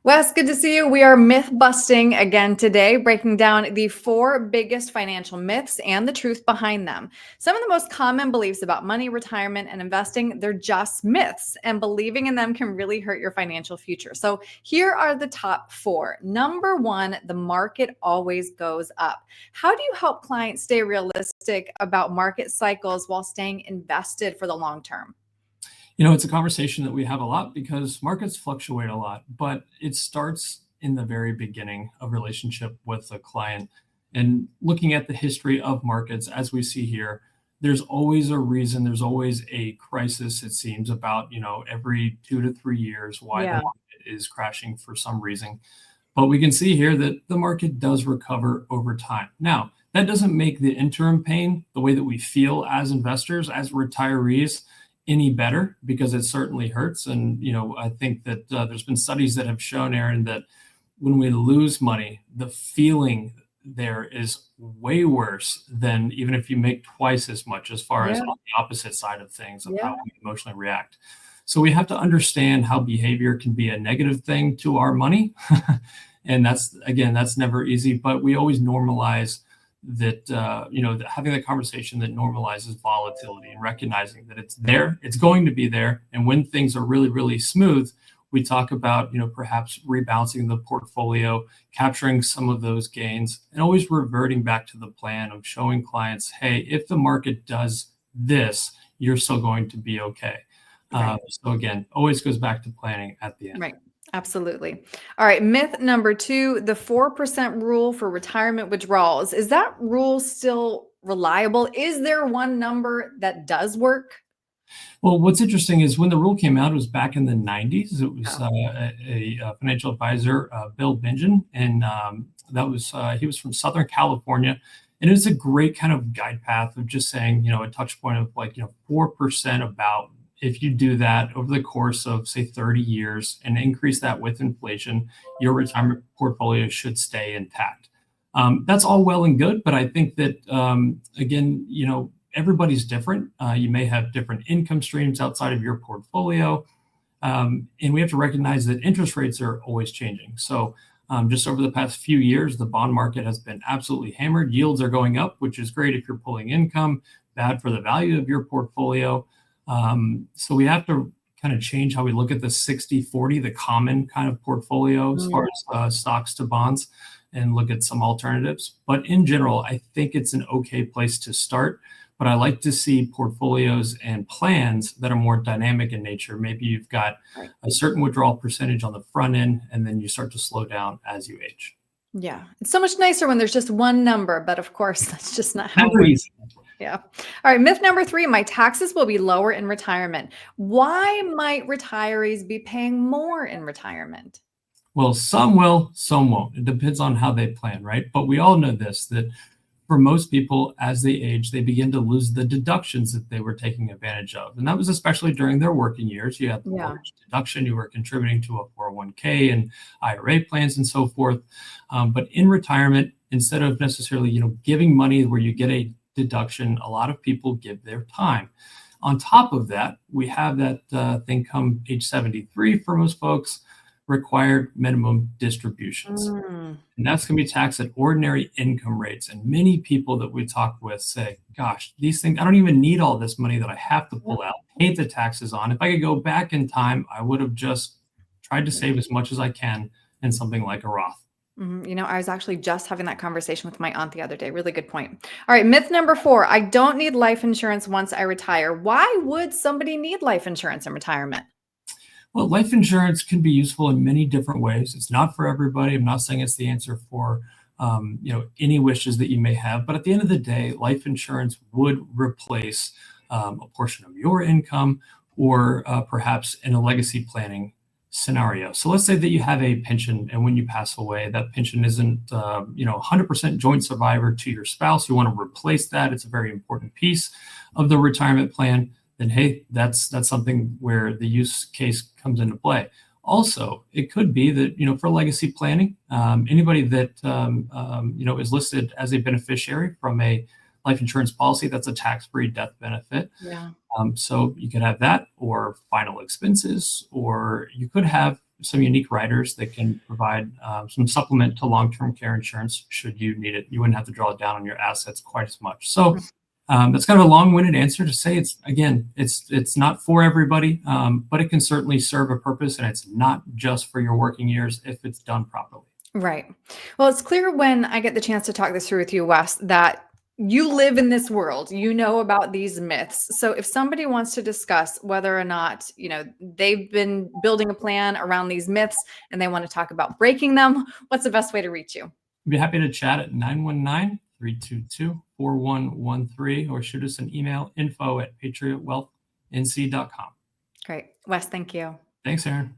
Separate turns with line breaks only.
Wes, good to see you. We are myth busting again today, breaking down the four biggest financial myths and the truth behind them. Some of the most common beliefs about money, retirement, and investing, they're just myths, and believing in them can really hurt your financial future. So here are the top four. Number one, the market always goes up. How do you help clients stay realistic about market cycles while staying invested for the long term?
It's a conversation that we have a lot because markets fluctuate a lot, but it starts in the very beginning of relationship with a client. And looking at the history of markets, as we see here, there's always a reason, there's always a crisis, it seems, about, every 2 to 3 years why the
Yeah.
market is crashing for some reason. But we can see here that the market does recover over time. Now, that doesn't make the interim pain, the way that we feel as investors, as retirees, any better, because it certainly hurts. And I think that there's been studies that have shown, Aaron, that when we lose money, the feeling there is way worse than even if you make twice as much, as far as
Yeah.
on the opposite side of things of how
Yeah.
we emotionally react. So we have to understand how behavior can be a negative thing to our money. And that's never easy, but we always normalize that, that having the conversation that normalizes volatility and recognizing that it's there, it's going to be there. And when things are really, really smooth, we talk about, perhaps rebalancing the portfolio, capturing some of those gains, and always reverting back to the plan of showing clients, hey, if the market does this, you're still going to be okay.
Right.
So again, always goes back to planning at the end.
Right. Absolutely. All right. Myth number two, the 4% rule for retirement withdrawals. Is that rule still reliable? Is there one number that does work?
Well, what's interesting is when the rule came out, it was back in the 90s. It was
Oh,
a financial advisor, Bill Bingen, and he was from Southern California. And it was a great kind of guide path of just saying, a touch point of like, 4% about if you do that over the course of, say, 30 years and increase that with inflation, your retirement portfolio should stay intact. That's all well and good, but I think that, again, everybody's different. You may have different income streams outside of your portfolio. And we have to recognize that interest rates are always changing. So just over the past few years, the bond market has been absolutely hammered. Yields are going up, which is great if you're pulling income, bad for the value of your portfolio. So we have to kind of change how we look at the 60/40, the common kind of portfolio as far
mm,
as stocks to bonds, and look at some alternatives. But in general, I think it's an okay place to start. But I like to see portfolios and plans that are more dynamic in nature. Maybe you've got
right.
a certain withdrawal percentage on the front end, and then you start to slow down as you age.
Yeah. It's so much nicer when there's just one number, but of course, that's just not how it
Never
works.
easy.
Yeah. All right. Myth number three, my taxes will be lower in retirement. Why might retirees be paying more in retirement?
Well, some will, some won't. It depends on how they plan, right? But we all know this, that for most people, as they age, they begin to lose the deductions that they were taking advantage of. And that was especially during their working years. You had the
Yeah.
mortgage deduction, you were contributing to a 401k and IRA plans and so forth. But in retirement, instead of necessarily, giving money where you get a deduction, a lot of people give their time. On top of that, we have that thing come age 73 for most folks, required minimum distributions.
Mm,
And that's going to be taxed at ordinary income rates. And many people that we talk with say, gosh, these things, I don't even need all this money that I have to
yeah.
pull out, pay the taxes on. If I could go back in time, I would have just tried to save as much as I can in something like a Roth.
I was actually just having that conversation with my aunt the other day. Really good point. All right. Myth number four, I don't need life insurance once I retire. Why would somebody need life insurance in retirement?
Well, life insurance can be useful in many different ways. It's not for everybody. I'm not saying it's the answer for any wishes that you may have. But at the end of the day, life insurance would replace a portion of your income, or perhaps in a legacy planning scenario. So let's say that you have a pension, and when you pass away, that pension isn't 100% joint survivor to your spouse. You want to replace that. It's a very important piece of the retirement plan. Then hey, that's something where the use case comes into play. Also, it could be that, for legacy planning, anybody that is listed as a beneficiary from a life insurance policy, that's a tax-free death benefit.
Yeah.
So you could have that, or final expenses, or you could have some unique riders that can provide some supplement to long-term care insurance should you need it. You wouldn't have to draw down on your assets quite as much. So that's kind of a long-winded answer to say it's not for everybody, but it can certainly serve a purpose, and it's not just for your working years if it's done properly.
Right. Well, it's clear when I get the chance to talk this through with you, Wes, that you live in this world, you know about these myths. So if somebody wants to discuss whether or not, they've been building a plan around these myths and they want to talk about breaking them, what's the best way to reach you?
I'd be happy to chat at 919-322-4113 or shoot us an email, info@patriotwealthnc.com.
Great. Wes, thank you.
Thanks, Aaron.